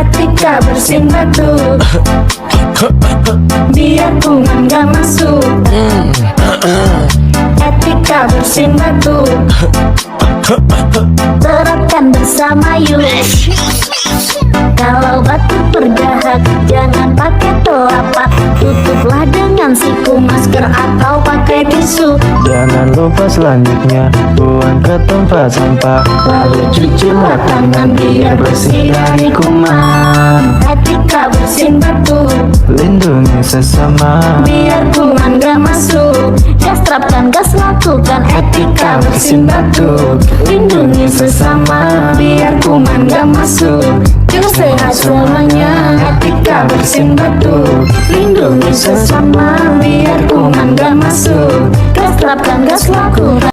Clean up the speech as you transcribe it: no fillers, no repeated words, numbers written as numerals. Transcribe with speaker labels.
Speaker 1: Etika bersin batu, biar kuman gak masuk. Etika bersin batu, terapkan bersama yuk. Kalau batuk berjahat, jangan pakai telapak, tutuplah dengan siku, masker atau pakai tisu.
Speaker 2: Jangan lupa selanjutnya buang ke tempat sampah,
Speaker 1: Lalu cucilah tangan biar bersih dari kuman. Etika bersin batu,
Speaker 2: lindungi sesama.
Speaker 1: biar kuman gak masuk. Gas terapkan, gas lakukan. Etika bersin batu, lindungi sesama, biar kuman gak masuk. Juga sehat semuanya. Etika bersin batu, lindungi sesama, biar kuman gak masuk. Gas terapkan, gas lakukan.